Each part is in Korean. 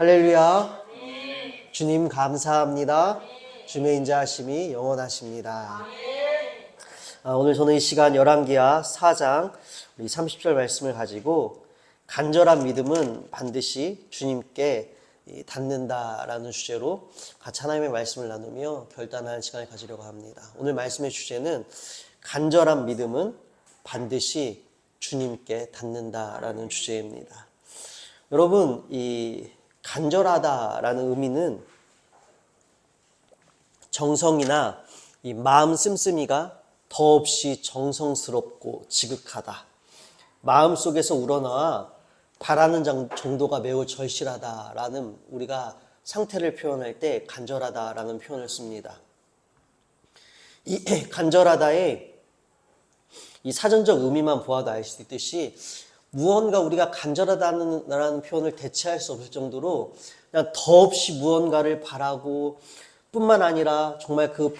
할렐루야. 주님 감사합니다. 주의 인자하심이 영원하십니다. 오늘 저는 이 시간 열왕기하 4장 우리 30절 말씀을 가지고 간절한 믿음은 반드시 주님께 닿는다라는 주제로 같이 하나님의 말씀을 나누며 결단하는 시간을 가지려고 합니다. 오늘 말씀의 주제는 간절한 믿음은 반드시 주님께 닿는다라는 주제입니다. 여러분, 이 간절하다라는 의미는 정성이나 이 마음 씀씀이가 더없이 정성스럽고 지극하다. 마음속에서 우러나와 바라는 정도가 매우 절실하다라는 우리가 상태를 표현할 때 간절하다라는 표현을 씁니다. 이 간절하다의 이 사전적 의미만 보아도 알 수 있듯이 무언가 우리가 간절하다는 표현을 대체할 수 없을 정도로 그냥 더없이 무언가를 바라고 뿐만 아니라 정말 그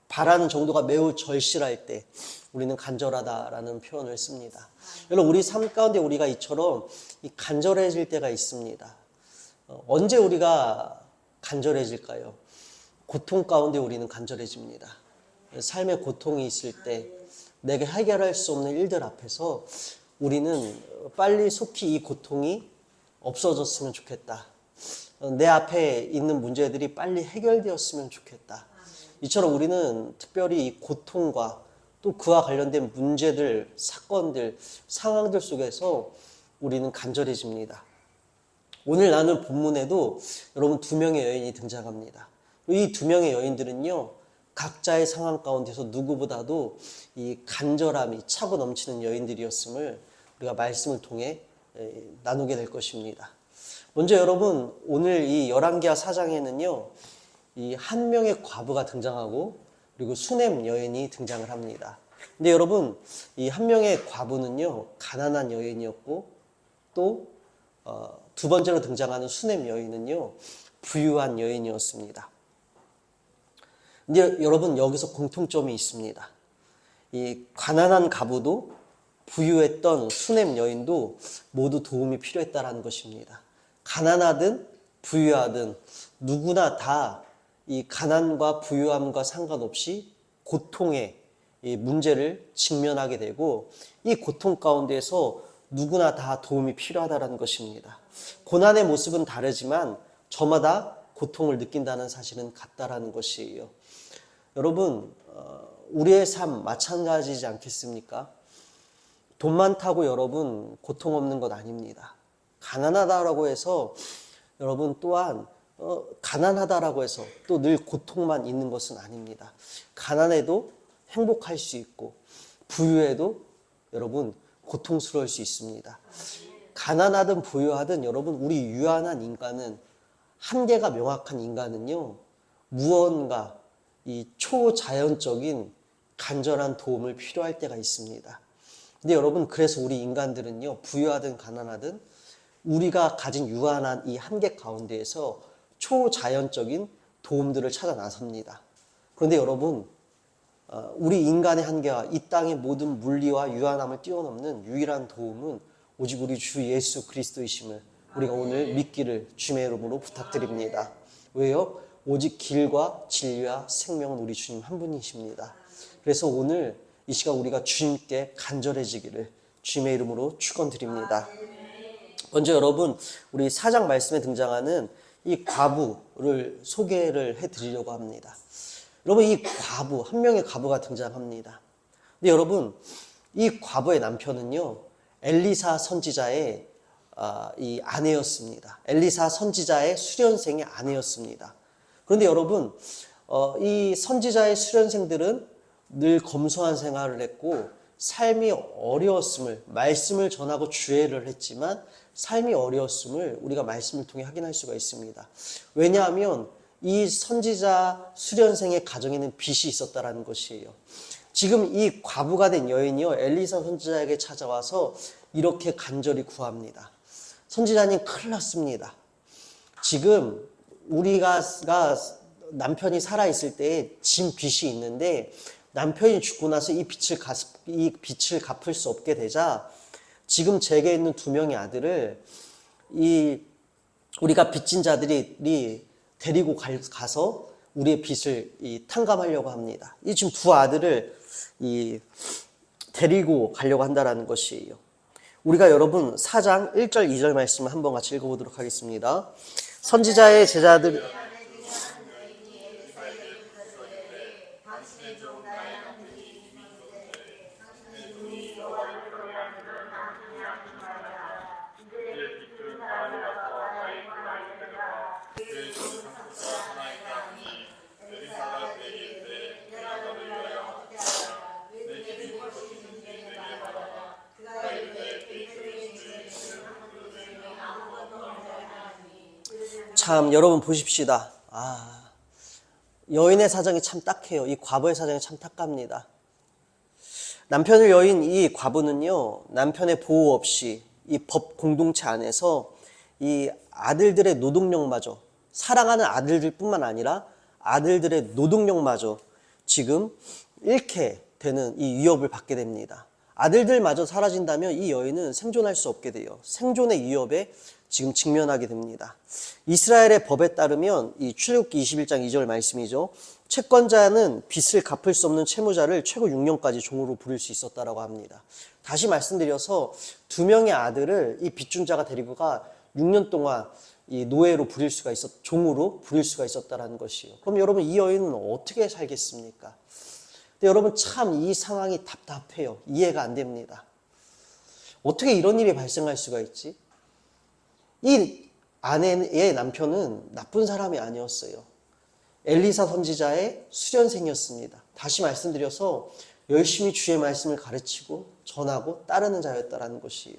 바라는 정도가 매우 절실할 때 우리는 간절하다라는 표현을 씁니다. 여러분, 우리 삶 가운데 우리가 이처럼 간절해질 때가 있습니다. 언제 우리가 간절해질까요? 고통 가운데 우리는 간절해집니다. 삶의 고통이 있을 때 내게 해결할 수 없는 일들 앞에서 우리는 빨리 속히 이 고통이 없어졌으면 좋겠다. 내 앞에 있는 문제들이 빨리 해결되었으면 좋겠다. 이처럼 우리는 특별히 이 고통과 또 그와 관련된 문제들, 사건들, 상황들 속에서 우리는 간절해집니다. 오늘 나눌 본문에도 여러분 2명의 여인이 등장합니다. 이 2명의 여인들은요, 각자의 상황 가운데서 누구보다도 이 간절함이 차고 넘치는 여인들이었음을 우리가 말씀을 통해 나누게 될 것입니다. 먼저 여러분, 오늘 이 열왕기하 4장에는요, 이 한 명의 과부가 등장하고 그리고 수냄 여인이 등장을 합니다. 근데 여러분, 이 한 명의 과부는요, 가난한 여인이었고 또 두 번째로 등장하는 수냄 여인은요, 부유한 여인이었습니다. 근데 여러분, 여기서 공통점이 있습니다. 이 가난한 과부도 부유했던 수냄 여인도 모두 도움이 필요했다라는 것입니다. 가난하든 부유하든 누구나 다 이 가난과 부유함과 상관없이 고통의 이 문제를 직면하게 되고 이 고통 가운데서 누구나 다 도움이 필요하다는 것입니다. 고난의 모습은 다르지만 저마다 고통을 느낀다는 사실은 같다라는 것이에요. 여러분, 우리의 삶 마찬가지지 않겠습니까? 돈 많다고 여러분 고통 없는 것 아닙니다. 가난하다라고 해서 여러분 또한 가난하다라고 해서 또 늘 고통만 있는 것은 아닙니다. 가난해도 행복할 수 있고 부유해도 여러분 고통스러울 수 있습니다. 가난하든 부유하든 여러분, 우리 유한한 인간은, 한계가 명확한 인간은요, 무언가 이 초자연적인 간절한 도움을 필요할 때가 있습니다. 근데 여러분, 그래서 우리 인간들은요, 부유하든 가난하든 우리가 가진 유한한 이 한계 가운데에서 초자연적인 도움들을 찾아 나섭니다. 그런데 여러분, 우리 인간의 한계와 이 땅의 모든 물리와 유한함을 뛰어넘는 유일한 도움은 오직 우리 주 예수 그리스도이심을 우리가 오늘 믿기를 주님의 이름으로 부탁드립니다. 왜요? 오직 길과 진리와 생명은 우리 주님 한 분이십니다. 그래서 오늘 이 시간 우리가 주님께 간절해지기를 주님의 이름으로 축원드립니다. 먼저 여러분, 우리 4장 말씀에 등장하는 이 과부를 소개를 해드리려고 합니다. 여러분, 이 과부, 한 명의 과부가 등장합니다. 근데 여러분, 이 과부의 남편은요, 엘리사 선지자의 이 아내였습니다. 엘리사 선지자의 수련생의 아내였습니다. 그런데 여러분, 이 선지자의 수련생들은 늘 검소한 생활을 했고 삶이 어려웠음을, 말씀을 전하고 주례를 했지만 삶이 어려웠음을 우리가 말씀을 통해 확인할 수가 있습니다. 왜냐하면 이 선지자 수련생의 가정에는 빚이 있었다라는 것이에요. 지금 이 과부가 된 여인이요, 엘리사 선지자에게 찾아와서 이렇게 간절히 구합니다. 선지자님, 큰일 났습니다. 지금 우리가 남편이 살아있을 때 진 빚이 있는데 남편이 죽고 나서 이 빚을 갚을 수 없게 되자 지금 제게 있는 2명의 아들을 이 우리가 빚진 자들이 데리고 가서 우리의 빚을 탕감하려고 합니다. 이 지금 두 아들을 데리고 가려고 한다는 것이에요. 우리가 여러분 4장 1절 2절 말씀을 한번 같이 읽어보도록 하겠습니다. 선지자의 제자들 참 여러분 보십시다. 여인의 사정이 참 딱해요. 이 과부의 사정이 참 딱합니다. 남편을 여인 이 과부는요, 남편의 보호 없이 이 법 공동체 안에서 이 아들들의 노동력마저, 사랑하는 아들들 뿐만 아니라 아들들의 노동력마저 지금 잃게 되는 이 위협을 받게 됩니다. 아들들마저 사라진다면 이 여인은 생존할 수 없게 돼요. 생존의 위협에 지금 직면하게 됩니다. 이스라엘의 법에 따르면 이 출애굽기 21장 2절 말씀이죠. 채권자는 빚을 갚을 수 없는 채무자를 최고 6년까지 종으로 부릴 수 있었다라고 합니다. 다시 말씀드려서 두 명의 아들을 이 빚준자가 데리고 가 6년 동안 이 노예로 부릴 수가 종으로 부릴 수가 있었다라는 것이요. 그럼 여러분 이 여인은 어떻게 살겠습니까? 근데 여러분 참 이 상황이 답답해요. 이해가 안 됩니다. 어떻게 이런 일이 발생할 수가 있지? 이 아내의 남편은 나쁜 사람이 아니었어요. 엘리사 선지자의 수련생이었습니다. 다시 말씀드려서 열심히 주의 말씀을 가르치고 전하고 따르는 자였다라는 것이에요.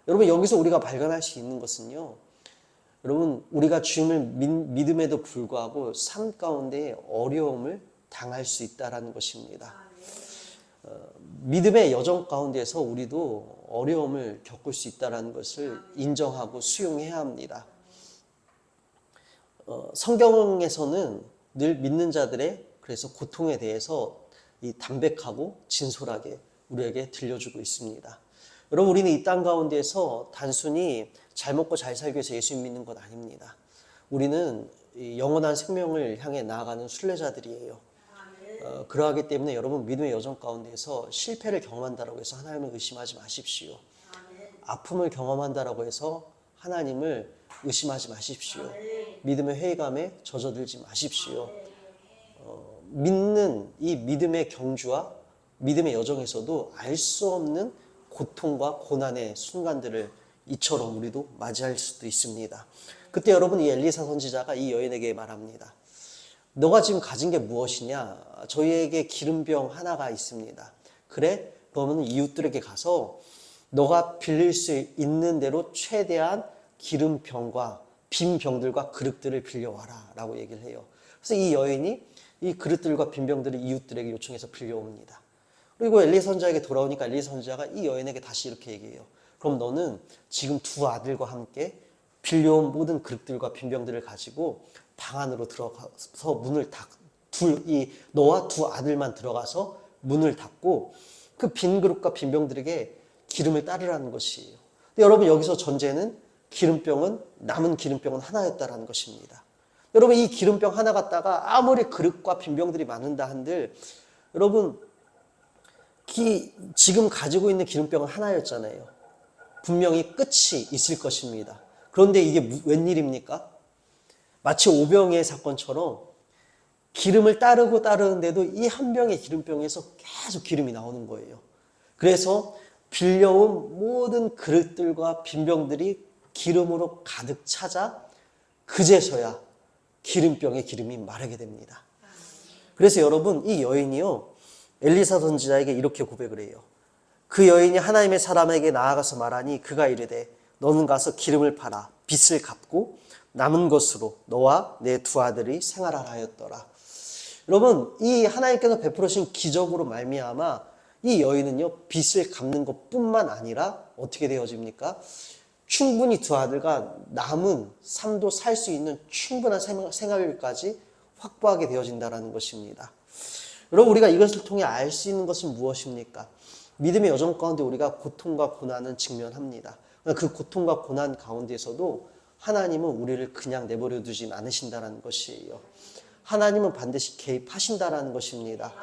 여러분 여기서 우리가 발견할 수 있는 것은요. 여러분 우리가 주님을 믿음에도 불구하고 삶 가운데 어려움을 당할 수 있다라는 것입니다. 믿음의 여정 가운데서 우리도 어려움을 겪을 수 있다는 것을 인정하고 수용해야 합니다. 성경에서는 늘 믿는 자들의 그래서 고통에 대해서 담백하고 진솔하게 우리에게 들려주고 있습니다. 여러분 우리는 이 땅 가운데서 단순히 잘 먹고 잘 살기 위해서 예수 믿는 것 아닙니다. 우리는 영원한 생명을 향해 나아가는 순례자들이에요. 그러하기 때문에 여러분 믿음의 여정 가운데서 실패를 경험한다고 해서 하나님을 의심하지 마십시오. 아픔을 경험한다고 해서 하나님을 의심하지 마십시오. 믿음의 회의감에 젖어들지 마십시오. 믿는 이 믿음의 경주와 믿음의 여정에서도 알 수 없는 고통과 고난의 순간들을 이처럼 우리도 맞이할 수도 있습니다. 그때 여러분 이 엘리사 선지자가 이 여인에게 말합니다. 너가 지금 가진 게 무엇이냐? 저희에게 기름병 하나가 있습니다. 그래? 그러면 이웃들에게 가서 너가 빌릴 수 있는 대로 최대한 기름병과 빈 병들과 그릇들을 빌려와라 라고 얘기를 해요. 그래서 이 여인이 이 그릇들과 빈 병들을 이웃들에게 요청해서 빌려옵니다. 그리고 엘리사 선지자에게 돌아오니까 엘리사 선지자가 이 여인에게 다시 이렇게 얘기해요. 그럼 너는 지금 두 아들과 함께 빌려온 모든 그릇들과 빈 병들을 가지고 방 안으로 들어가서 문을 너와 두 아들만 들어가서 문을 닫고 그 빈 그릇과 빈 병들에게 기름을 따르라는 것이에요. 근데 여러분 여기서 전제는 남은 기름병은 하나였다라는 것입니다. 여러분 이 기름병 하나 갖다가 아무리 그릇과 빈 병들이 많은다 한들 여러분 지금 가지고 있는 기름병은 하나였잖아요. 분명히 끝이 있을 것입니다. 그런데 이게 웬일입니까? 마치 오병이의 사건처럼 기름을 따르는데도 이 한 병의 기름병에서 계속 기름이 나오는 거예요. 그래서 빌려온 모든 그릇들과 빈병들이 기름으로 가득 차자 그제서야 기름병의 기름이 마르게 됩니다. 그래서 여러분 이 여인이요 엘리사 선지자에게 이렇게 고백을 해요. 그 여인이 하나님의 사람에게 나아가서 말하니 그가 이르되 너는 가서 기름을 팔아 빚을 갚고 남은 것으로 너와 내 두 아들이 생활하라 하였더라. 여러분 이 하나님께서 베풀으신 기적으로 말미암아 이 여인은요 빚을 갚는 것뿐만 아니라 어떻게 되어집니까? 충분히 두 아들과 남은 삶도 살 수 있는 충분한 생활비까지 확보하게 되어진다는 것입니다. 여러분 우리가 이것을 통해 알 수 있는 것은 무엇입니까? 믿음의 여정 가운데 우리가 고통과 고난은 직면합니다. 그 고통과 고난 가운데서도 하나님은 우리를 그냥 내버려 두진 않으신다는 것이에요. 하나님은 반드시 개입하신다는 것입니다.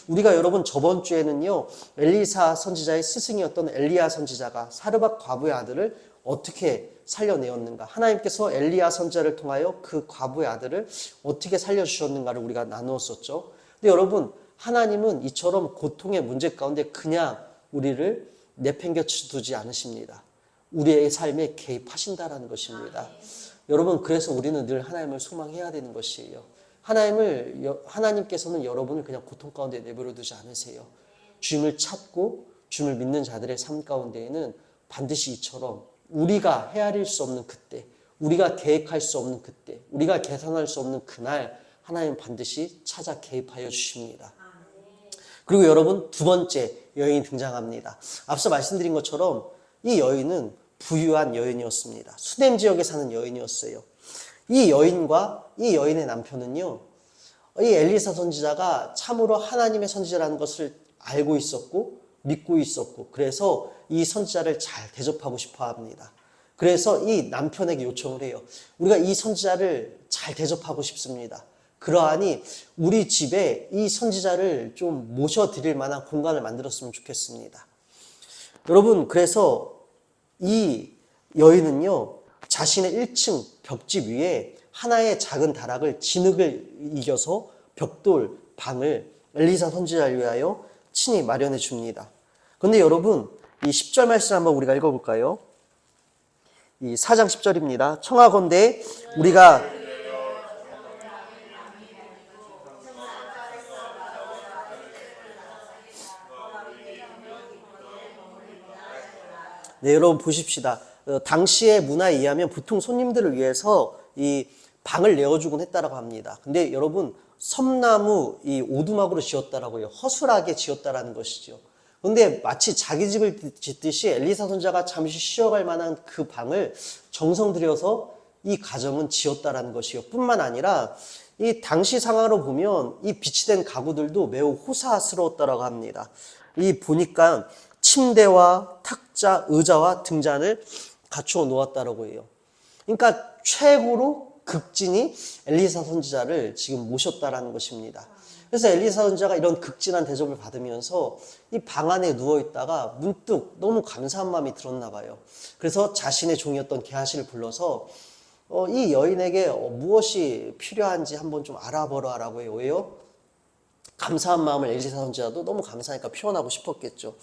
우리가 여러분 저번 주에는요, 엘리사 선지자의 스승이었던 엘리야 선지자가 사르밧 과부의 아들을 어떻게 살려내었는가, 하나님께서 엘리야 선지자를 통하여 그 과부의 아들을 어떻게 살려주셨는가를 우리가 나누었었죠. 근데 여러분, 하나님은 이처럼 고통의 문제 가운데 그냥 우리를 내팽겨 두지 않으십니다. 우리의 삶에 개입하신다라는 것입니다. 여러분, 그래서 우리는 늘 하나님을 소망해야 되는 것이에요. 하나님께서는 여러분을 그냥 고통 가운데 내버려 두지 않으세요. 주님을 찾고 주님을 믿는 자들의 삶 가운데에는 반드시 이처럼 우리가 헤아릴 수 없는 그때, 우리가 계획할 수 없는 그때, 우리가 계산할 수 없는 그날 하나님 반드시 찾아 개입하여 주십니다. 그리고 여러분, 두 번째 여인이 등장합니다. 앞서 말씀드린 것처럼 이 여인은 부유한 여인이었습니다. 수넴 지역에 사는 여인이었어요. 이 여인과 이 여인의 남편은요, 이 엘리사 선지자가 참으로 하나님의 선지자라는 것을 알고 있었고 믿고 있었고, 그래서 이 선지자를 잘 대접하고 싶어 합니다. 그래서 이 남편에게 요청을 해요. 우리가 이 선지자를 잘 대접하고 싶습니다. 그러하니 우리 집에 이 선지자를 좀 모셔드릴 만한 공간을 만들었으면 좋겠습니다. 여러분, 그래서 이 여인은요, 자신의 1층 벽집 위에 하나의 작은 다락을 진흙을 이겨서 벽돌 방을 엘리사 선지자를 위하여 친히 마련해 줍니다. 그런데 여러분, 이 10절 말씀 한번 우리가 읽어볼까요? 이 4장 10절입니다. 청하건대 우리가 네, 여러분 보십시다. 당시의 문화에 의하면 보통 손님들을 위해서 이 방을 내어주곤 했다라고 합니다. 근데 여러분, 섬나무 이 오두막으로 지었다라고요. 허술하게 지었다라는 것이죠. 근데 마치 자기 집을 짓듯이 엘리사 선지자가 잠시 쉬어갈 만한 그 방을 정성 들여서 이 가정은 지었다라는 것이요. 뿐만 아니라 이 당시 상황으로 보면 이 비치된 가구들도 매우 호사스러웠다라고 합니다. 이 보니까 침대와 탁자, 의자와 등잔을 갖추어 놓았다라고 해요. 그러니까 최고로 극진히 엘리사 선지자를 지금 모셨다라는 것입니다. 그래서 엘리사 선지자가 이런 극진한 대접을 받으면서 이 방 안에 누워 있다가 문득 너무 감사한 마음이 들었나 봐요. 그래서 자신의 종이었던 게하시를 불러서 이 여인에게 무엇이 필요한지 한번 좀 알아보라라고 해요. 왜요? 감사한 마음을 엘리사 선지자도 너무 감사하니까 표현하고 싶었겠죠.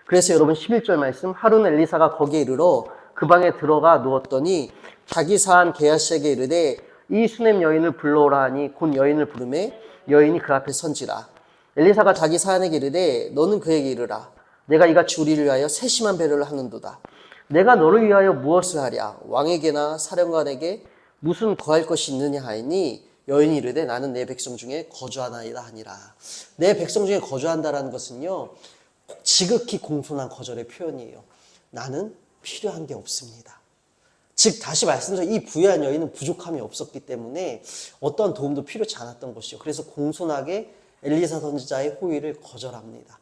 그래서 여러분 11절 말씀, 하루는 엘리사가 거기에 이르러 그 방에 들어가 누웠더니 자기 사한 게하시에게 이르되 이 수넴 여인을 불러오라 하니 곧 여인을 부르매 여인이 그 앞에 선지라. 엘리사가 자기 사한에게 이르되 너는 그에게 이르라. 내가 이같이 우리를 위하여 세심한 배려를 하는도다. 내가 너를 위하여 무엇을 하랴? 왕에게나 사령관에게 무슨 거할 것이 있느냐 하니 여인이 이르되 나는 내 백성 중에 거주하나이다 하니라. 내 백성 중에 거주한다라는 것은요, 지극히 공손한 거절의 표현이에요. 나는 필요한 게 없습니다. 즉 다시 말씀드려, 이 부유한 여인은 부족함이 없었기 때문에 어떠한 도움도 필요치 않았던 것이요. 그래서 공손하게 엘리사 선지자의 호의를 거절합니다.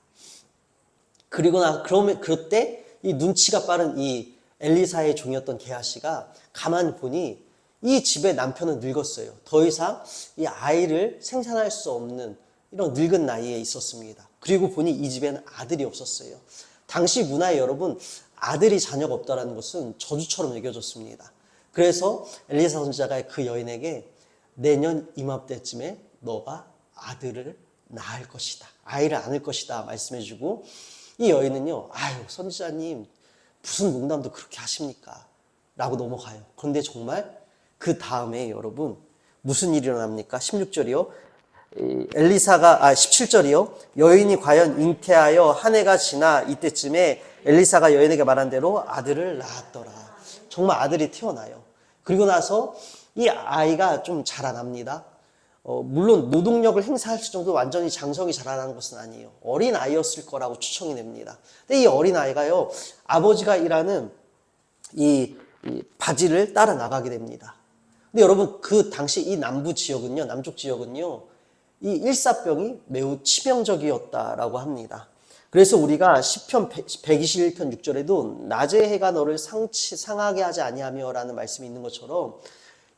그러면 그때 이 눈치가 빠른 이 엘리사의 종이었던 게하시가 가만히 보니 이 집의 남편은 늙었어요. 더 이상 이 아이를 생산할 수 없는 이런 늙은 나이에 있었습니다. 그리고 보니 이 집에는 아들이 없었어요. 당시 문화에 여러분, 아들이 자녀가 없다는 것은 저주처럼 여겨졌습니다. 그래서 엘리사 선지자가 그 여인에게 내년 이맘때쯤에 너가 아들을 낳을 것이다, 아이를 안을 것이다 말씀해주고, 이 여인은요, 아유 선지자님 무슨 농담도 그렇게 하십니까? 라고 넘어가요. 그런데 정말 그 다음에 여러분 무슨 일이 일어납니까? 16절이요. 17절이요. 여인이 과연 잉태하여 한 해가 지나 이때쯤에 엘리사가 여인에게 말한 대로 아들을 낳았더라. 정말 아들이 태어나요. 그리고 나서 이 아이가 좀 자라납니다. 물론 노동력을 행사할 정도 완전히 장성이 자라나는 것은 아니에요. 어린 아이였을 거라고 추정이 됩니다. 근데 이 어린 아이가요, 아버지가 일하는 이 바지를 따라 나가게 됩니다. 근데 여러분, 그 당시 이 남쪽 지역은요, 이 일사병이 매우 치명적이었다라고 합니다. 그래서 우리가 시편 121편 6절에도 낮의 해가 너를 상하게 하지 아니하며 라는 말씀이 있는 것처럼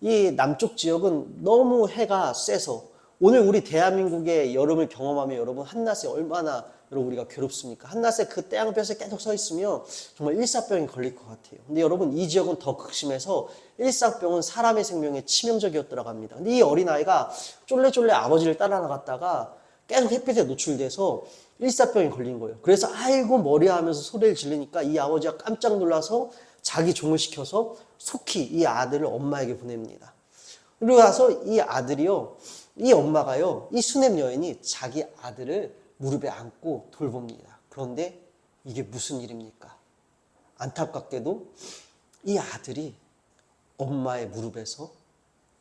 이 남쪽 지역은 너무 해가 세서 오늘 우리 대한민국의 여름을 경험하며 여러분 한낮에 얼마나 여러분 우리가 괴롭습니까? 한낮에 그 태양볕에 계속 서 있으면 정말 일사병이 걸릴 것 같아요. 근데 여러분 이 지역은 더 극심해서 일사병은 사람의 생명에 치명적이었더라고 합니다. 근데 이 어린아이가 쫄래쫄래 아버지를 따라 나갔다가 계속 햇빛에 노출돼서 일사병이 걸린 거예요. 그래서 아이고 머리 하면서 소리를 지르니까 이 아버지가 깜짝 놀라서 자기 종을 시켜서 속히 이 아들을 엄마에게 보냅니다. 그리고 나서 이 아들이요, 이 엄마가요, 이 수냄 여인이 자기 아들을 무릎에 안고 돌봅니다. 그런데 이게 무슨 일입니까? 안타깝게도 이 아들이 엄마의 무릎에서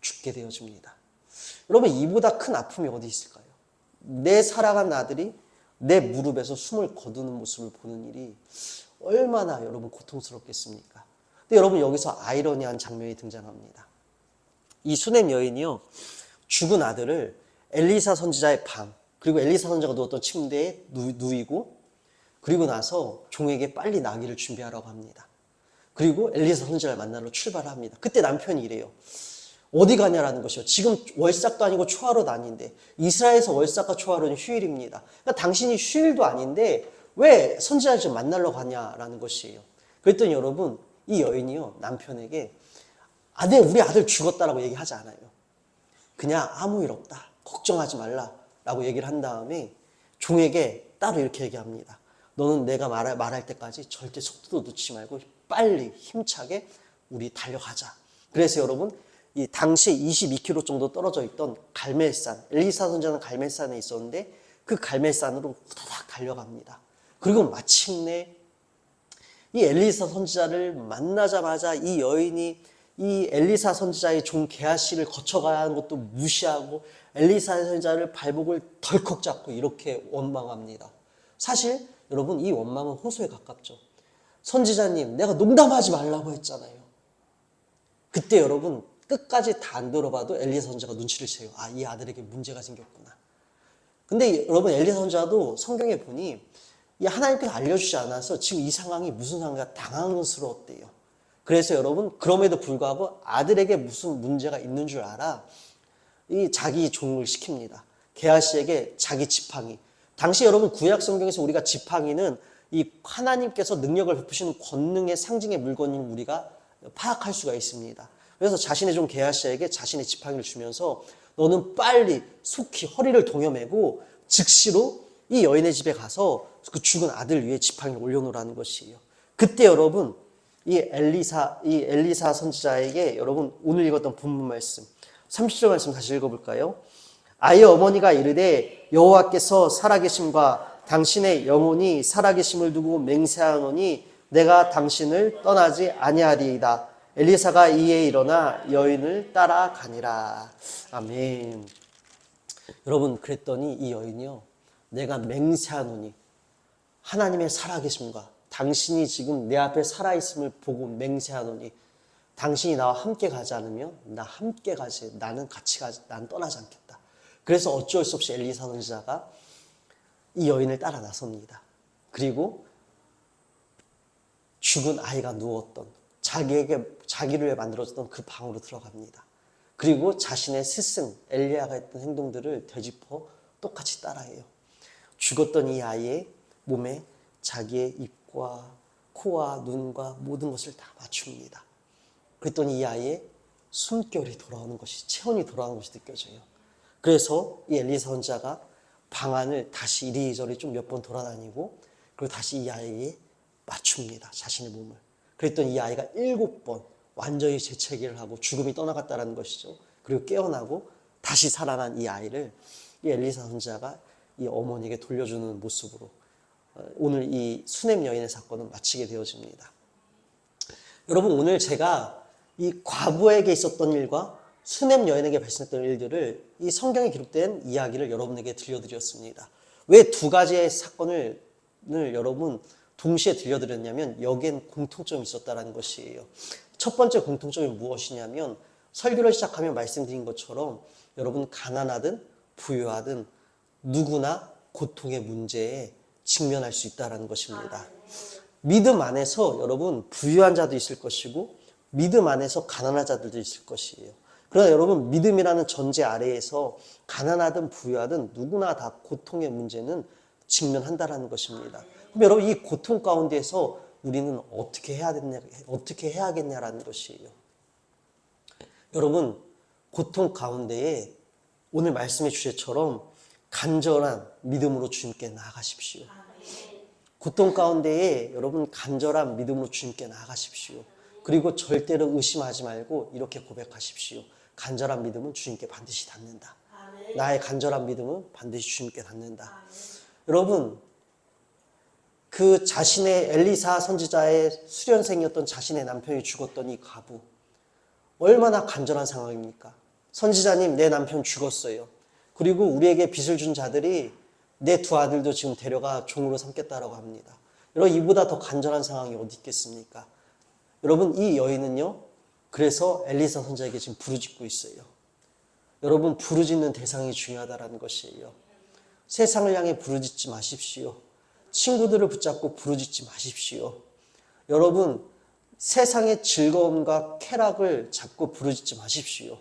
죽게 되어집니다. 여러분 이보다 큰 아픔이 어디 있을까요? 내 사랑한 아들이 내 무릎에서 숨을 거두는 모습을 보는 일이 얼마나 여러분 고통스럽겠습니까? 근데 여러분 여기서 아이러니한 장면이 등장합니다. 이 수냄 여인이요, 죽은 아들을 엘리사 선지자의 방, 그리고 엘리사 선지자가 누웠던 침대에 누이고, 그리고 나서 종에게 빨리 나기를 준비하라고 합니다. 그리고 엘리사 선지자를 만나러 출발합니다. 그때 남편이 이래요. 어디 가냐라는 것이요. 지금 월삭도 아니고 초하루도 아닌데 이스라엘에서 월삭과 초하루는 휴일입니다. 그러니까 당신이 휴일도 아닌데 왜 선지자를 좀 만나러 가냐라는 것이에요. 그랬더니 여러분 이 여인이요 남편에게 우리 아들 죽었다라고 얘기하지 않아요. 그냥 아무 일 없다. 걱정하지 말라라고 얘기를 한 다음에 종에게 따로 이렇게 얘기합니다. 너는 내가 말할 때까지 절대 속도도 놓지 말고 빨리 힘차게 우리 달려가자. 그래서 여러분 이 당시 22km 정도 떨어져 있던 갈멜산, 엘리사 선지자는 갈멜산에 있었는데 그 갈멜산으로 후다닥 달려갑니다. 그리고 마침내 이 엘리사 선지자를 만나자마자 이 여인이 이 엘리사 선지자의 종 게하시를 거쳐가야 하는 것도 무시하고 엘리사 선지자를 발목을 덜컥 잡고 이렇게 원망합니다. 사실 여러분 이 원망은 호소에 가깝죠. 선지자님, 내가 농담하지 말라고 했잖아요. 그때 여러분 끝까지 다 안 들어봐도 엘리사 선지자가 눈치를 채요. 이 아들에게 문제가 생겼구나. 근데 여러분 엘리사 선지자도 성경에 보니 이 하나님께서 알려주지 않아서 지금 이 상황이 무슨 상황인가 당황스러웠대요. 그래서 여러분 그럼에도 불구하고 아들에게 무슨 문제가 있는 줄 알아 이 자기 종을 시킵니다. 게하시에게 자기 지팡이. 당시 여러분 구약 성경에서 우리가 지팡이는 이 하나님께서 능력을 베푸시는 권능의 상징의 물건인 우리가 파악할 수가 있습니다. 그래서 자신의 종 게하시에게 자신의 지팡이를 주면서 너는 빨리 속히 허리를 동여매고 즉시로 이 여인의 집에 가서 그 죽은 아들 위에 지팡이를 올려놓으라는 것이에요. 그때 여러분 이 엘리사 선지자에게 여러분 오늘 읽었던 본문 말씀 30절 말씀 다시 읽어볼까요? 아이의 어머니가 이르되 여호와께서 살아계심과 당신의 영혼이 살아계심을 두고 맹세하노니 내가 당신을 떠나지 아니하리이다. 엘리사가 이에 일어나 여인을 따라가니라. 아멘. 여러분 그랬더니 이 여인이요 내가 맹세하노니 하나님의 살아계심과 당신이 지금 내 앞에 살아있음을 보고 맹세하노니 당신이 나와 함께 가지 않으면 나 함께 가지, 나는 같이 가지, 난 떠나지 않겠다. 그래서 어쩔 수 없이 엘리사 선지자가 이 여인을 따라 나섭니다. 그리고 죽은 아이가 누웠던 자기를 위해 만들어졌던 그 방으로 들어갑니다. 그리고 자신의 스승 엘리야가 했던 행동들을 되짚어 똑같이 따라해요. 죽었던 이 아이의 몸에 자기의 입과 코와 눈과 모든 것을 다 맞춥니다. 그랬더니 이 아이의 숨결이 돌아오는 것이, 체온이 돌아오는 것이 느껴져요. 그래서 이 엘리사 선지자가 방 안을 다시 이리저리 좀 몇 번 돌아다니고 그리고 다시 이 아이에게 맞춥니다. 자신의 몸을. 그랬더니 이 아이가 7번 완전히 재채기를 하고 죽음이 떠나갔다는 것이죠. 그리고 깨어나고 다시 살아난 이 아이를 이 엘리사 선지자가 이 어머니에게 돌려주는 모습으로 오늘 이 수냄 여인의 사건은 마치게 되어집니다. 여러분 오늘 제가 이 과부에게 있었던 일과 수냄 여인에게 발생했던 일들을 이 성경에 기록된 이야기를 여러분에게 들려드렸습니다. 왜 두 가지의 사건을 여러분 동시에 들려드렸냐면 여기엔 공통점이 있었다는 것이에요. 첫 번째 공통점이 무엇이냐면 설교를 시작하면 말씀드린 것처럼 여러분 가난하든 부유하든 누구나 고통의 문제에 직면할 수 있다는 것입니다. 믿음 안에서 여러분 부유한 자도 있을 것이고 믿음 안에서 가난한 자들도 있을 것이에요. 그러나 여러분 믿음이라는 전제 아래에서 가난하든 부유하든 누구나 다 고통의 문제는 직면한다라는 것입니다. 그럼 여러분 이 고통 가운데서 우리는 어떻게 해야겠냐라는 것이에요. 여러분 고통 가운데에 오늘 말씀해 주제처럼 간절한 믿음으로 주님께 나아가십시오. 고통 가운데에 여러분 간절한 믿음으로 주님께 나아가십시오. 그리고 절대로 의심하지 말고 이렇게 고백하십시오. 간절한 믿음은 주님께 반드시 닿는다. 나의 간절한 믿음은 반드시 주님께 닿는다. 여러분 그 자신의 엘리사 선지자의 수련생이었던 자신의 남편이 죽었던 이 과부 얼마나 간절한 상황입니까? 선지자님 내 남편 죽었어요. 그리고 우리에게 빚을 준 자들이 내 두 아들도 지금 데려가 종으로 삼겠다라고 합니다. 여러분 이보다 더 간절한 상황이 어디 있겠습니까? 여러분 이 여인은요. 그래서 엘리사 선지자에게 지금 부르짖고 있어요. 여러분 부르짖는 대상이 중요하다는 것이에요. 세상을 향해 부르짖지 마십시오. 친구들을 붙잡고 부르짖지 마십시오. 여러분 세상의 즐거움과 쾌락을 잡고 부르짖지 마십시오.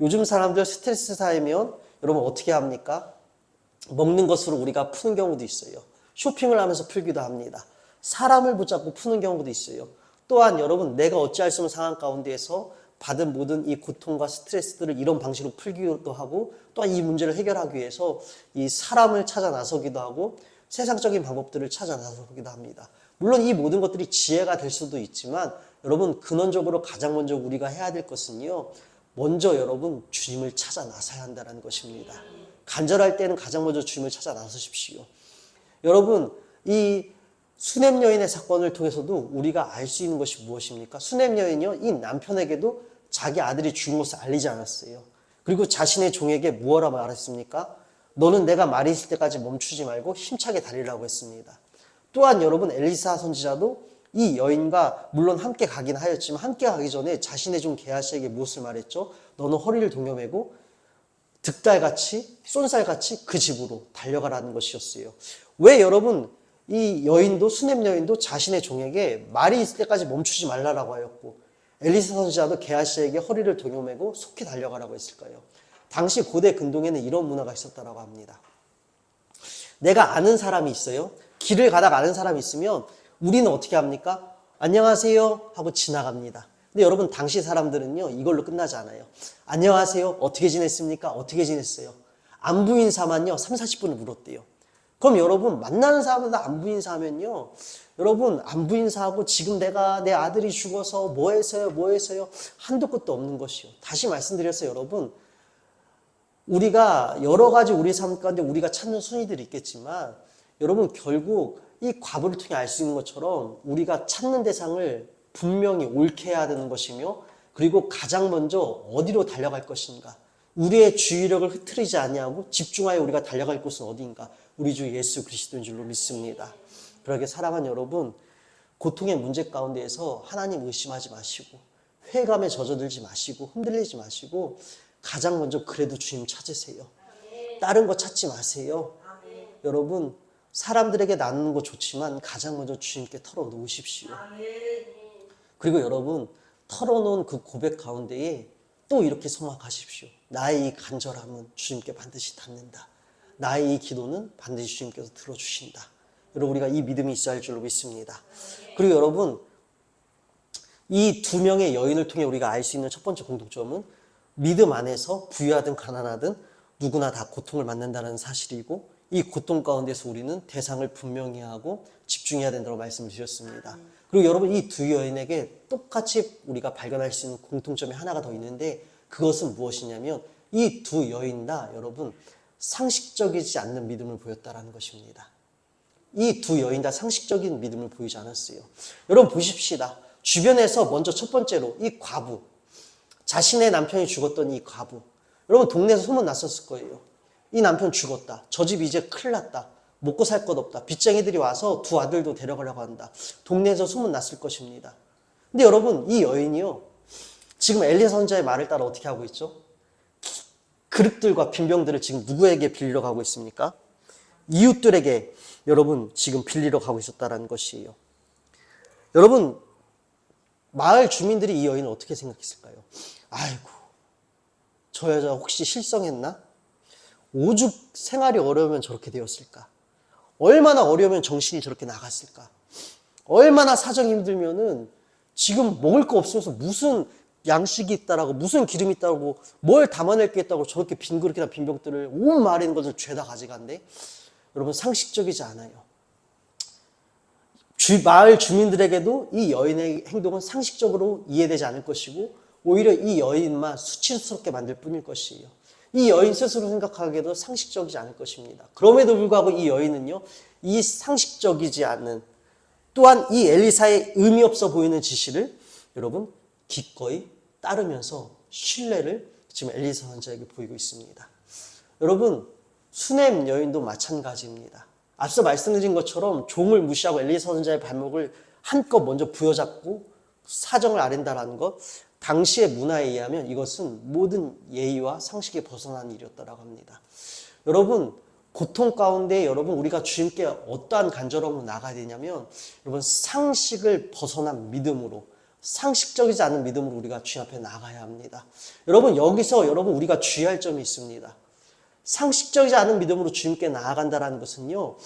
요즘 사람들 스트레스 쌓이면 여러분 어떻게 합니까? 먹는 것으로 우리가 푸는 경우도 있어요. 쇼핑을 하면서 풀기도 합니다. 사람을 붙잡고 푸는 경우도 있어요. 또한 여러분 내가 어찌할 수 없는 상황 가운데에서 받은 모든 이 고통과 스트레스들을 이런 방식으로 풀기도 하고 또한 이 문제를 해결하기 위해서 이 사람을 찾아 나서기도 하고 세상적인 방법들을 찾아 나서기도 합니다. 물론 이 모든 것들이 지혜가 될 수도 있지만 여러분 근원적으로 가장 먼저 우리가 해야 될 것은요. 먼저 여러분 주님을 찾아 나서야 한다는 것입니다. 간절할 때는 가장 먼저 주님을 찾아 나서십시오. 여러분 이 수넴 여인의 사건을 통해서도 우리가 알 수 있는 것이 무엇입니까? 수넴 여인이요. 이 남편에게도 자기 아들이 죽은 것을 알리지 않았어요. 그리고 자신의 종에게 무엇라고 말했습니까? 너는 내가 말이 있을 때까지 멈추지 말고 힘차게 달리라고 했습니다. 또한 여러분 엘리사 선지자도 이 여인과 물론 함께 가긴 하였지만 함께 가기 전에 자신의 종 게하시에게 무엇을 말했죠? 너는 허리를 동여매고 득달같이 쏜살같이 그 집으로 달려가라는 것이었어요. 왜 여러분 이 여인도 수넴 여인도 자신의 종에게 말이 있을 때까지 멈추지 말라라고 하였고 엘리사 선지자도 게하시에게 허리를 동여매고 속히 달려가라고 했을까요? 당시 고대 근동에는 이런 문화가 있었다고 합니다. 내가 아는 사람이 있어요. 길을 가다가 아는 사람이 있으면 우리는 어떻게 합니까? 안녕하세요 하고 지나갑니다. 근데 여러분 당시 사람들은요 이걸로 끝나지 않아요. 안녕하세요 어떻게 지냈습니까? 어떻게 지냈어요? 안부 인사만요 30-40분을 물었대요. 그럼 여러분 만나는 사람마다 안부 인사하면요 여러분 안부 인사하고 지금 내 아들이 죽어서 뭐 해서요 한도 끝도 없는 것이요. 다시 말씀드렸어요. 여러분 우리가 여러 가지 우리 삶 가운데 우리가 찾는 순위들이 있겠지만 여러분 결국 이 과부를 통해 알 수 있는 것처럼 우리가 찾는 대상을 분명히 옳게 해야 되는 것이며 그리고 가장 먼저 어디로 달려갈 것인가 우리의 주의력을 흐트리지 아니하고 집중하여 우리가 달려갈 곳은 어디인가 우리 주 예수 그리스도인 줄로 믿습니다. 그러게 사랑하는 여러분 고통의 문제 가운데에서 하나님 의심하지 마시고 회감에 젖어들지 마시고 흔들리지 마시고 가장 먼저 그래도 주님 찾으세요. 다른 거 찾지 마세요. 여러분 사람들에게 나누는 거 좋지만 가장 먼저 주님께 털어놓으십시오. 그리고 여러분 털어놓은 그 고백 가운데에 또 이렇게 소망하십시오. 나의 이 간절함은 주님께 반드시 닿는다. 나의 이 기도는 반드시 주님께서 들어주신다. 여러분 우리가 이 믿음이 있어야 할 줄로 믿습니다. 그리고 여러분 이 두 명의 여인을 통해 우리가 알 수 있는 첫 번째 공통점은 믿음 안에서 부유하든 가난하든 누구나 다 고통을 만난다는 사실이고 이 고통 가운데서 우리는 대상을 분명히 하고 집중해야 된다고 말씀을 드렸습니다. 그리고 여러분 이 두 여인에게 똑같이 우리가 발견할 수 있는 공통점이 하나가 더 있는데 그것은 무엇이냐면 이 두 여인 다 여러분 상식적이지 않는 믿음을 보였다는 것입니다. 이 두 여인 다 상식적인 믿음을 보이지 않았어요. 여러분 보십시다. 주변에서 먼저 첫 번째로 이 과부 자신의 남편이 죽었던 이 과부 여러분 동네에서 소문 났었을 거예요. 이 남편 죽었다. 저 집 이제 큰일 났다. 먹고 살 것 없다. 빚쟁이들이 와서 두 아들도 데려가려고 한다. 동네에서 소문 났을 것입니다. 근데 여러분 이 여인이요. 지금 엘리야 선지자의 말을 따라 어떻게 하고 있죠? 그릇들과 빈병들을 지금 누구에게 빌려 가고 있습니까? 이웃들에게 여러분 지금 빌리러 가고 있었다는 것이에요. 여러분, 마을 주민들이 이 여인을 어떻게 생각했을까요? 아이고, 저 여자 혹시 실성했나? 오죽 생활이 어려우면 저렇게 되었을까? 얼마나 어려우면 정신이 저렇게 나갔을까? 얼마나 사정이 힘들면은 지금 먹을 거 없으면서 무슨 양식이 있다라고, 무슨 기름이 있다고, 뭘 담아낼 게 있다고 저렇게 빈 그릇이나 빈 병들을 온 마을에 있는 것을 죄다 가져간대? 여러분, 상식적이지 않아요. 마을 주민들에게도 이 여인의 행동은 상식적으로 이해되지 않을 것이고, 오히려 이 여인만 수치스럽게 만들 뿐일 것이에요. 이 여인 스스로 생각하기에도 상식적이지 않을 것입니다. 그럼에도 불구하고 이 여인은요, 이 상식적이지 않은, 또한 이 엘리사의 의미 없어 보이는 지시를 여러분 기꺼이 따르면서 신뢰를 지금 엘리사 선지자에게 보이고 있습니다. 여러분, 수넴 여인도 마찬가지입니다. 앞서 말씀드린 것처럼 종을 무시하고 엘리사 선지자의 발목을 한껏 먼저 부여잡고 사정을 아랜다라는 것, 당시의 문화에 의하면 이것은 모든 예의와 상식에 벗어난 일이었다고 합니다. 여러분, 고통 가운데 여러분 우리가 주님께 어떠한 간절함으로 나가야 되냐면 여러분 상식을 벗어난 믿음으로, 상식적이지 않은 믿음으로 우리가 주님 앞에 나가야 합니다. 여러분, 여기서 여러분 우리가 주의할 점이 있습니다. 상식적이지 않은 믿음으로 주님께 나아간다는 것은요,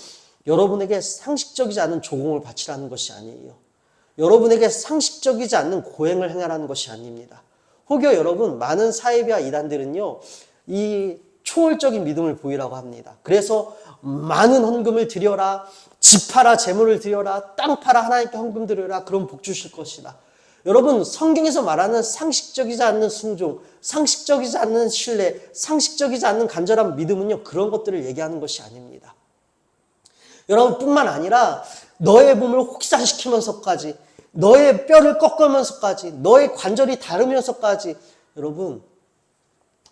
여러분에게 상식적이지 않은 조공을 바치라는 것이 아니에요. 여러분에게 상식적이지 않는 고행을 행하라는 것이 아닙니다. 혹여 여러분, 많은 사이비와 이단들은요, 이 초월적인 믿음을 보이라고 합니다. 그래서 많은 헌금을 드려라, 집 팔아 재물을 드려라, 땅 팔아 하나님께 헌금 드려라, 그럼 복 주실 것이다. 여러분, 성경에서 말하는 상식적이지 않는 순종, 상식적이지 않는 신뢰, 상식적이지 않는 간절한 믿음은요, 그런 것들을 얘기하는 것이 아닙니다. 여러분, 뿐만 아니라 너의 몸을 혹사시키면서까지, 너의 뼈를 꺾으면서까지, 너의 관절이 다르면서까지 여러분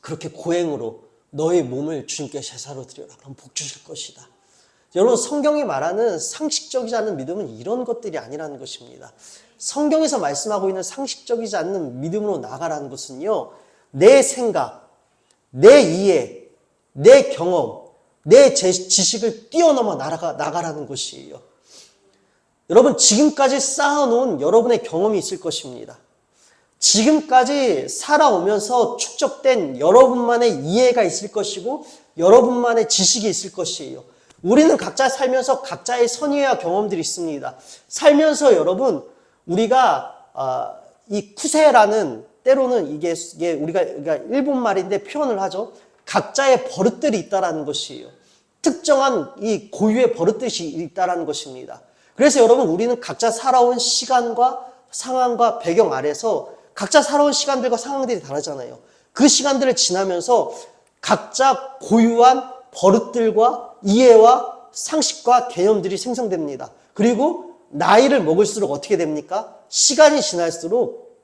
그렇게 고행으로 너의 몸을 주님께 제사로 드려라, 그럼 복 주실 것이다. 여러분, 성경이 말하는 상식적이지 않은 믿음은 이런 것들이 아니라는 것입니다. 성경에서 말씀하고 있는 상식적이지 않는 믿음으로 나가라는 것은요, 내 생각, 내 이해, 내 경험, 내 지식을 뛰어넘어 나가라는 것이에요. 여러분, 지금까지 쌓아놓은 여러분의 경험이 있을 것입니다. 지금까지 살아오면서 축적된 여러분만의 이해가 있을 것이고 여러분만의 지식이 있을 것이에요. 우리는 각자 살면서 각자의 선의와 경험들이 있습니다. 살면서 여러분, 우리가 이 쿠세라는, 때로는 이게 우리가 일본 말인데 표현을 하죠. 각자의 버릇들이 있다라는 것이에요. 특정한 이 고유의 버릇들이 있다라는 것입니다. 그래서 여러분, 우리는 각자 살아온 시간과 상황과 배경 아래서 각자 살아온 시간들과 상황들이 다르잖아요. 그 시간들을 지나면서 각자 고유한 버릇들과 이해와 상식과 개념들이 생성됩니다. 그리고 나이를 먹을수록 어떻게 됩니까? 시간이 지날수록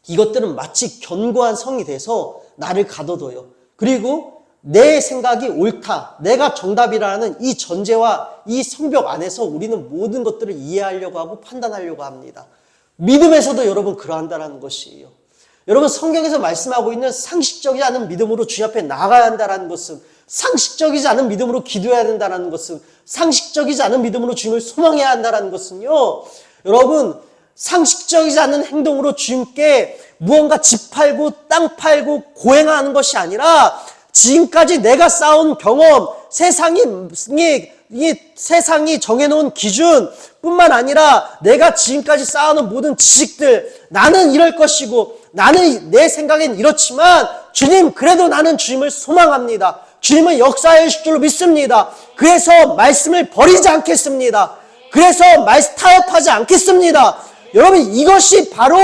이것들은 마치 견고한 성이 돼서 나를 가둬둬요. 그리고 내 생각이 옳다, 내가 정답이라는 이 전제와 이 성벽 안에서 우리는 모든 것들을 이해하려고 하고 판단하려고 합니다. 믿음에서도 여러분 그러한다는 것이에요. 여러분, 성경에서 말씀하고 있는 상식적이지 않은 믿음으로 주님 앞에 나가야 한다는 것은, 상식적이지 않은 믿음으로 기도해야 된다는 것은, 상식적이지 않은 믿음으로 주님을 소망해야 한다는 것은요, 여러분, 상식적이지 않은 행동으로 주님께 무언가 집 팔고 땅 팔고 고행하는 것이 아니라 지금까지 내가 쌓아온 경험, 세상이 정해놓은 기준 뿐만 아니라 내가 지금까지 쌓아놓은 모든 지식들, 나는 이럴 것이고 나는 내 생각엔 이렇지만 주님, 그래도 나는 주님을 소망합니다. 주님은 역사해 주실 줄로 믿습니다. 그래서 말씀을 버리지 않겠습니다. 그래서 타협하지 않겠습니다. 여러분, 이것이 바로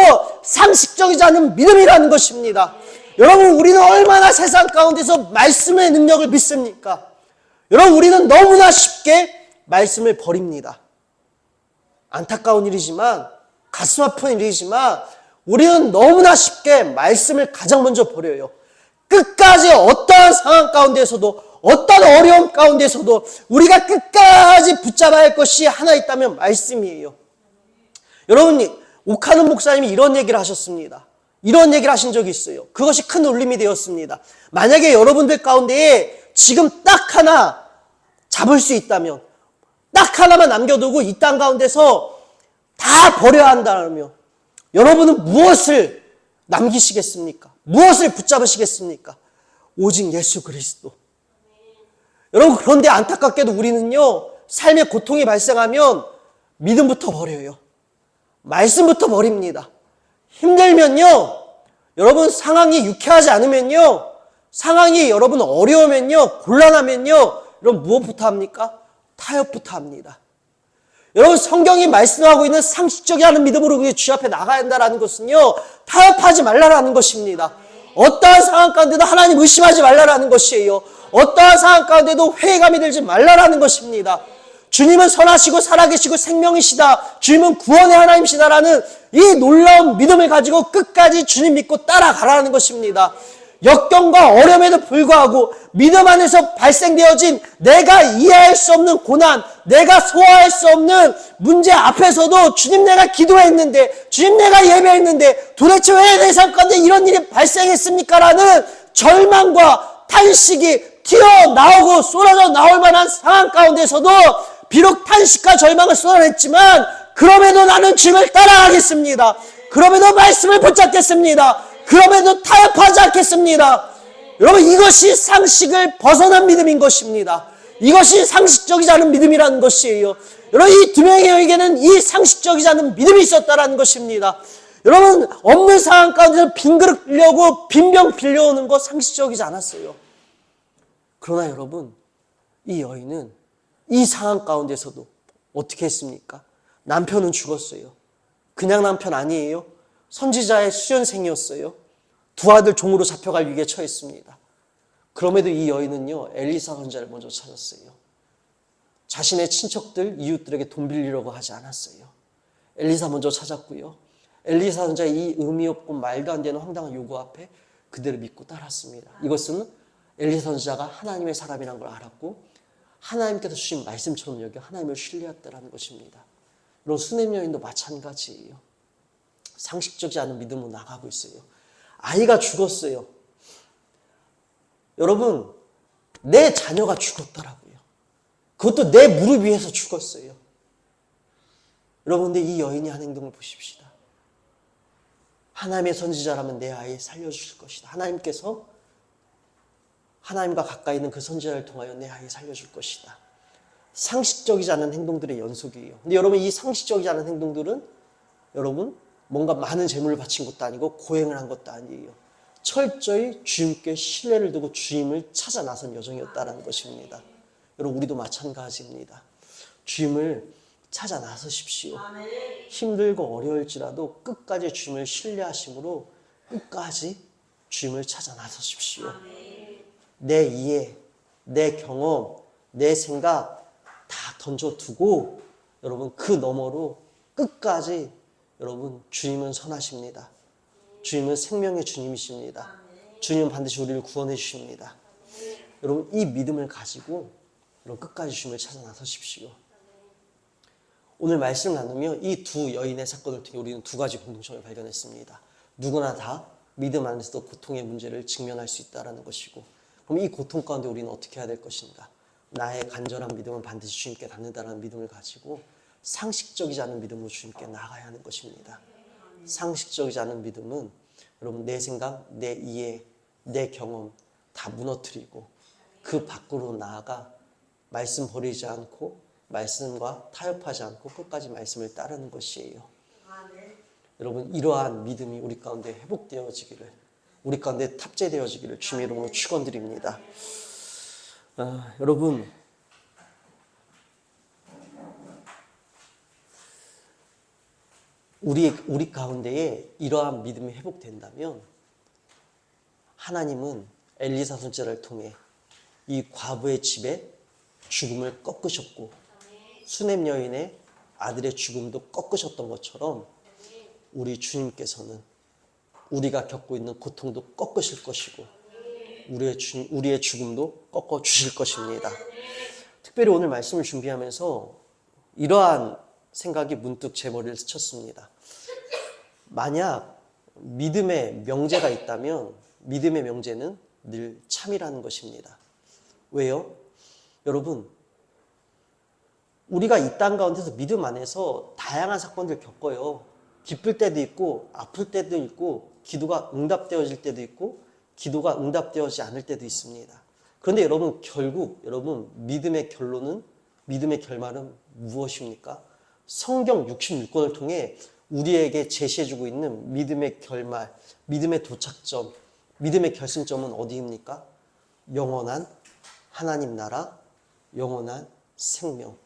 상식적이지 않은 믿음이라는 것입니다. 여러분, 우리는 얼마나 세상 가운데서 말씀의 능력을 믿습니까? 여러분, 우리는 너무나 쉽게 말씀을 버립니다. 안타까운 일이지만, 가슴 아픈 일이지만 우리는 너무나 쉽게 말씀을 가장 먼저 버려요. 끝까지 어떠한 상황 가운데서도, 어떤 어려움 가운데서도 우리가 끝까지 붙잡아야 할 것이 하나 있다면 말씀이에요. 여러분, 오카는 목사님이 이런 얘기를 하셨습니다. 이런 얘기를 하신 적이 있어요. 그것이 큰 울림이 되었습니다. 만약에 여러분들 가운데에 지금 딱 하나 잡을 수 있다면, 딱 하나만 남겨두고 이 땅 가운데서 다 버려야 한다면 여러분은 무엇을 남기시겠습니까? 무엇을 붙잡으시겠습니까? 오직 예수 그리스도. 여러분, 그런데 안타깝게도 우리는요, 삶의 고통이 발생하면 믿음부터 버려요. 말씀부터 버립니다. 힘들면요, 여러분 상황이 유쾌하지 않으면요, 상황이 여러분 어려우면요, 곤란하면요, 여러분 무엇부터 합니까? 타협부터 합니다. 여러분, 성경이 말씀하고 있는 상식적이 하는 믿음으로 우리 주 앞에 나가야 한다는 것은요, 타협하지 말라라는 것입니다. 어떠한 상황 가운데도 하나님 의심하지 말라라는 것이에요. 어떠한 상황 가운데도 회의감이 들지 말라라는 것입니다. 주님은 선하시고 살아계시고 생명이시다. 주님은 구원의 하나님이시다라는 이 놀라운 믿음을 가지고 끝까지 주님 믿고 따라가라는 것입니다. 역경과 어려움에도 불구하고 믿음 안에서 발생되어진 내가 이해할 수 없는 고난, 내가 소화할 수 없는 문제 앞에서도 주님, 내가 기도했는데, 주님, 내가 예배했는데 도대체 왜 내 삶 가운데 이런 일이 발생했습니까? 라는 절망과 탄식이 튀어나오고 쏟아져 나올 만한 상황 가운데서도 비록 탄식과 절망을 쏟아냈지만 그럼에도 나는 주님을 따라가겠습니다. 그럼에도 말씀을 붙잡겠습니다. 그럼에도 타협하지 않겠습니다. 여러분, 이것이 상식을 벗어난 믿음인 것입니다. 이것이 상식적이지 않은 믿음이라는 것이에요. 여러분, 이 두 명에게는 이 상식적이지 않은 믿음이 있었다는 것입니다. 여러분, 없는 상황 가운데서 빈 그릇 빌려고 빈병 빌려오는 거 상식적이지 않았어요. 그러나 여러분, 이 여인은 이 상황 가운데서도 어떻게 했습니까? 남편은 죽었어요. 그냥 남편 아니에요. 선지자의 수연생이었어요. 두 아들 종으로 잡혀갈 위기에 처했습니다. 그럼에도 이 여인은요, 엘리사 선지자를 먼저 찾았어요. 자신의 친척들, 이웃들에게 돈 빌리려고 하지 않았어요. 엘리사 먼저 찾았고요. 엘리사 선지자의 이 의미 없고 말도 안 되는 황당한 요구 앞에 그대로 믿고 따랐습니다. 이것은 엘리사 선지자가 하나님의 사람이라는 걸 알았고 하나님께서 주신 말씀처럼 여겨 하나님을 신뢰했다는 것입니다. 그리고 수넴 여인도 마찬가지예요. 상식적이지 않은 믿음으로 나가고 있어요. 아이가 죽었어요. 여러분, 내 자녀가 죽었더라고요. 그것도 내 무릎 위에서 죽었어요. 여러분, 근데 이 여인이 한 행동을 보십시다. 하나님의 선지자라면 내 아이 살려주실 것이다. 하나님께서 하나님과 가까이 있는 그 선지자를 통하여 내 아이 살려줄 것이다. 상식적이지 않은 행동들의 연속이에요. 근데 여러분, 이 상식적이지 않은 행동들은 여러분, 뭔가 많은 재물을 바친 것도 아니고 고행을 한 것도 아니에요. 철저히 주님께 신뢰를 두고 주님을 찾아 나선 여정이었다는 것입니다. 여러분, 우리도 마찬가지입니다. 주님을 찾아 나서십시오. 힘들고 어려울지라도 끝까지 주님을 신뢰하심으로 끝까지 주님을 찾아 나서십시오. 내 이해, 내 경험, 내 생각 다 던져두고 여러분, 그 너머로 끝까지 여러분, 주님은 선하십니다. 주님은 생명의 주님이십니다. 주님은 반드시 우리를 구원해 주십니다. 여러분, 이 믿음을 가지고 여러분, 끝까지 주님을 찾아 나서십시오. 오늘 말씀을 나누며 이 두 여인의 사건을 통해 우리는 두 가지 공통점을 발견했습니다. 누구나 다 믿음 안에서도 고통의 문제를 직면할 수 있다는 것이고, 그럼 이 고통 가운데 우리는 어떻게 해야 될 것인가? 나의 간절한 믿음은 반드시 주님께 닿는다는 믿음을 가지고 상식적이지 않은 믿음으로 주님께 나가야 하는 것입니다. 상식적이지 않은 믿음은 여러분, 내 생각, 내 이해, 내 경험 다 무너뜨리고 그 밖으로 나아가 말씀 버리지 않고 말씀과 타협하지 않고 끝까지 말씀을 따르는 것이에요. 여러분, 이러한 믿음이 우리 가운데 회복되어지기를, 우리 가운데 탑재되어지기를 주님의 이름으로 축원드립니다. 여러분, 우리 가운데에 이러한 믿음이 회복된다면 하나님은 엘리사 선지자를 통해 이 과부의 집에 죽음을 꺾으셨고 수넴 여인의 아들의 죽음도 꺾으셨던 것처럼 우리 주님께서는 우리가 겪고 있는 고통도 꺾으실 것이고 우리의 죽음도 꺾어주실 것입니다. 특별히 오늘 말씀을 준비하면서 이러한 생각이 문득 제 머리를 스쳤습니다. 만약 믿음의 명제가 있다면 믿음의 명제는 늘 참이라는 것입니다. 왜요? 여러분, 우리가 이 땅 가운데서 믿음 안에서 다양한 사건들 겪어요. 기쁠 때도 있고 아플 때도 있고 기도가 응답되어질 때도 있고 기도가 응답되어지지 않을 때도 있습니다. 그런데 여러분 결국 여러분 믿음의 결론은 믿음의 결말은 무엇입니까? 성경 66권을 통해 우리에게 제시해주고 있는 믿음의 결말, 믿음의 도착점, 믿음의 결승점은 어디입니까? 영원한 하나님 나라, 영원한 생명.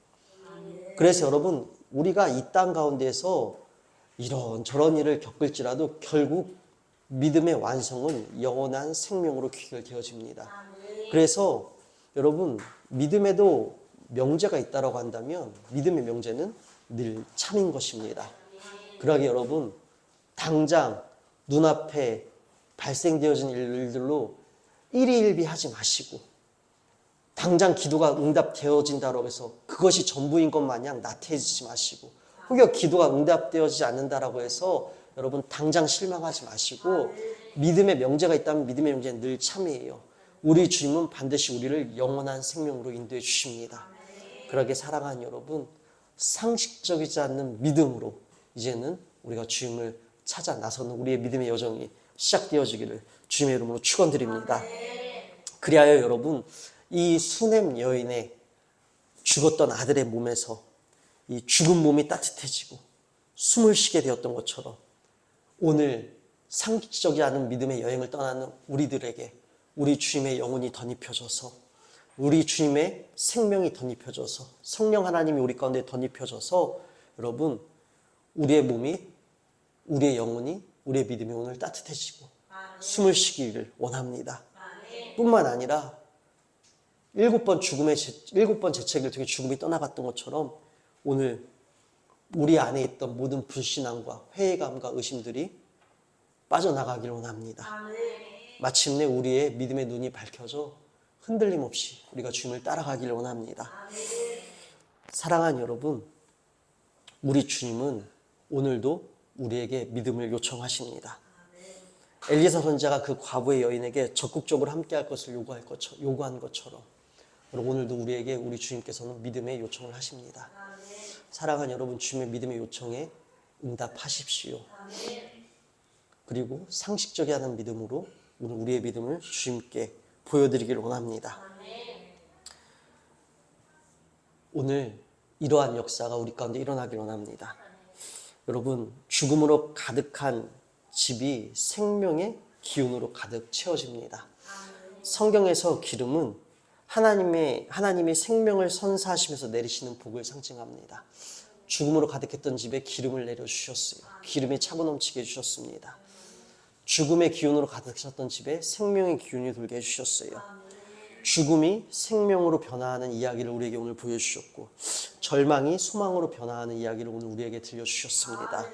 그래서 여러분 우리가 이 땅 가운데서 이런저런 일을 겪을지라도 결국 믿음의 완성은 영원한 생명으로 귀결되어집니다. 그래서 여러분 믿음에도 명제가 있다고 한다면 믿음의 명제는 늘 참인 것입니다. 그러기 여러분 당장 눈앞에 발생되어진 일들로 일희일비하지 마시고 당장 기도가 응답되어진다고 해서 그것이 전부인 것 마냥 나태해지지 마시고 혹여 기도가 응답되어지지 않는다라고 해서 여러분 당장 실망하지 마시고 믿음의 명제가 있다면 믿음의 명제는 늘 참이에요. 우리 주님은 반드시 우리를 영원한 생명으로 인도해 주십니다. 그러게 사랑하는 여러분 상식적이지 않는 믿음으로 이제는 우리가 주님을 찾아 나서는 우리의 믿음의 여정이 시작되어지기를 주님의 이름으로 축원드립니다. 그리하여 여러분 이 수넴 여인의 죽었던 아들의 몸에서 이 죽은 몸이 따뜻해지고 숨을 쉬게 되었던 것처럼 오늘 상식적이지 않은 믿음의 여행을 떠나는 우리들에게 우리 주님의 영혼이 덧입혀져서 우리 주님의 생명이 덧입혀져서 성령 하나님이 우리 가운데 덧입혀져서 여러분 우리의 몸이 우리의 영혼이 우리의 믿음이 오늘 따뜻해지고 숨을 쉬기를 원합니다. 뿐만 아니라 일곱 번 재채기를 통해 죽음이 떠나갔던 것처럼 오늘 우리 안에 있던 모든 불신앙과 회의감과 의심들이 빠져나가기를 원합니다. 마침내 우리의 믿음의 눈이 밝혀져 흔들림 없이 우리가 주님을 따라가기를 원합니다. 사랑하는 여러분, 우리 주님은 오늘도 우리에게 믿음을 요청하십니다. 엘리사 선지자가 그 과부의 여인에게 적극적으로 함께할 것을 요구한 것처럼 오늘도 우리에게 우리 주님께서는 믿음의 요청을 하십니다. 사랑하는 여러분, 주님의 믿음의 요청에 응답하십시오. 그리고 상식적이 않은 믿음으로 오늘 우리의 믿음을 주님께 보여드리기를 원합니다. 오늘 이러한 역사가 우리 가운데 일어나기를 원합니다. 여러분, 죽음으로 가득한 집이 생명의 기운으로 가득 채워집니다. 성경에서 기름은 하나님의 생명을 선사하시면서 내리시는 복을 상징합니다. 죽음으로 가득했던 집에 기름을 내려주셨어요. 기름이 차고 넘치게 해주셨습니다. 죽음의 기운으로 가득했던 집에 생명의 기운이 돌게 해주셨어요. 죽음이 생명으로 변화하는 이야기를 우리에게 오늘 보여주셨고 절망이 소망으로 변화하는 이야기를 오늘 우리에게 들려주셨습니다.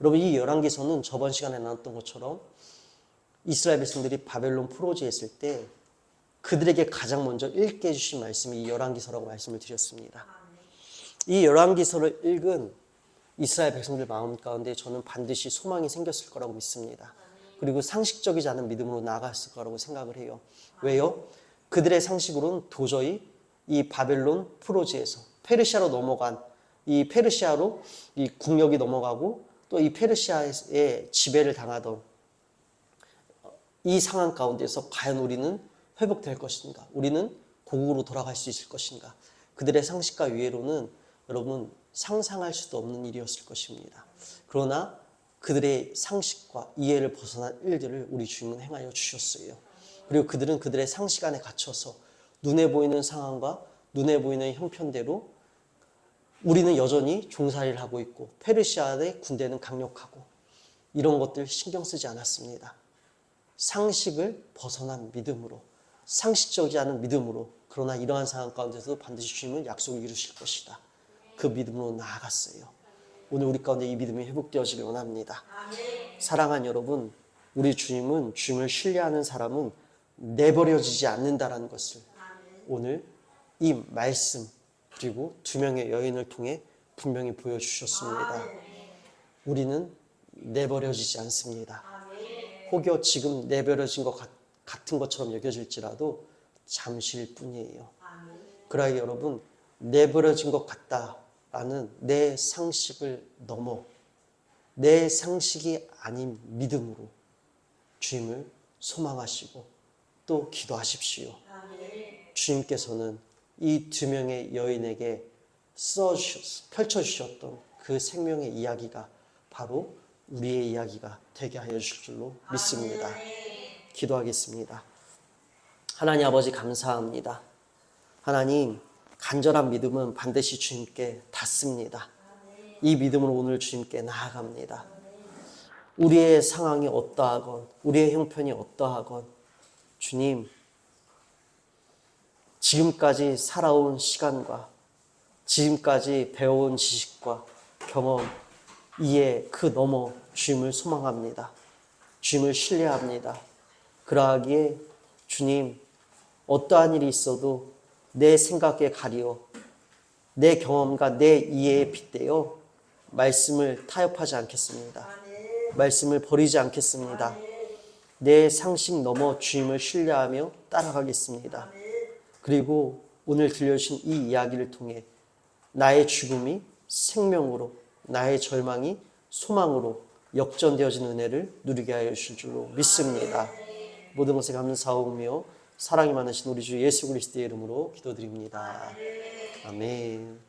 여러분, 이 열왕기서는 저번 시간에 나눴던 것처럼 이스라엘 백성들이 바벨론 포로지에 있을 때 그들에게 가장 먼저 읽게 해주신 말씀이 이 열왕기서라고 말씀을 드렸습니다. 이 열왕기서를 읽은 이스라엘 백성들 마음 가운데 저는 반드시 소망이 생겼을 거라고 믿습니다. 그리고 상식적이지 않은 믿음으로 나아갔을 거라고 생각을 해요. 왜요? 그들의 상식으로는 도저히 이 바벨론 포로지에서 페르시아로 넘어간 이 페르시아로 이 국력이 넘어가고 또 이 페르시아의 지배를 당하던 이 상황 가운데서 과연 우리는 회복될 것인가? 우리는 고국으로 돌아갈 수 있을 것인가? 그들의 상식과 유예로는 여러분 상상할 수도 없는 일이었을 것입니다. 그러나 그들의 상식과 이해를 벗어난 일들을 우리 주님은 행하여 주셨어요. 그리고 그들은 그들의 상식 안에 갇혀서 눈에 보이는 상황과 눈에 보이는 형편대로 우리는 여전히 종살이를 하고 있고 페르시아의 군대는 강력하고 이런 것들 신경 쓰지 않았습니다. 상식을 벗어난 믿음으로 상식적이지 않은 믿음으로 그러나 이러한 상황 가운데서도 반드시 주님은 약속을 이루실 것이다. 그 믿음으로 나아갔어요. 오늘 우리 가운데 이 믿음이 회복되어지길 원합니다. 사랑하는 여러분, 우리 주님은 주님을 신뢰하는 사람은 내버려지지 않는다라는 것을 오늘 이 말씀 그리고 두 명의 여인을 통해 분명히 보여주셨습니다. 우리는 내버려지지 않습니다. 혹여 지금 내버려진 것 같은 것처럼 여겨질지라도 잠시일 뿐이에요. 그러나 여러분 내버려진 것 같다라는 내 상식을 넘어 내 상식이 아닌 믿음으로 주님을 소망하시고 또 기도하십시오. 주님께서는 이 두 명의 여인에게 펼쳐주셨던 그 생명의 이야기가 바로 우리의 이야기가 되게 하여 주실 줄로 믿습니다. 기도하겠습니다. 하나님 아버지 감사합니다. 하나님, 간절한 믿음은 반드시 주님께 닿습니다. 이 믿음으로 오늘 주님께 나아갑니다. 우리의 상황이 어떠하건 우리의 형편이 어떠하건 주님, 지금까지 살아온 시간과 지금까지 배워온 지식과 경험, 이해 그 넘어 주님을 소망합니다. 주님을 신뢰합니다. 그러하기에 주님, 어떠한 일이 있어도 내 생각에 가리어 내 경험과 내 이해에 빗대어 말씀을 타협하지 않겠습니다. 말씀을 버리지 않겠습니다. 내 상식 넘어 주님을 신뢰하며 따라가겠습니다. 그리고 오늘 들려주신 이 이야기를 통해 나의 죽음이 생명으로, 나의 절망이 소망으로 역전되어진 은혜를 누리게 하여 주실 줄로 믿습니다. 모든 것에 감사하오며 사랑이 많으신 우리 주 예수 그리스도의 이름으로 기도드립니다. 아멘.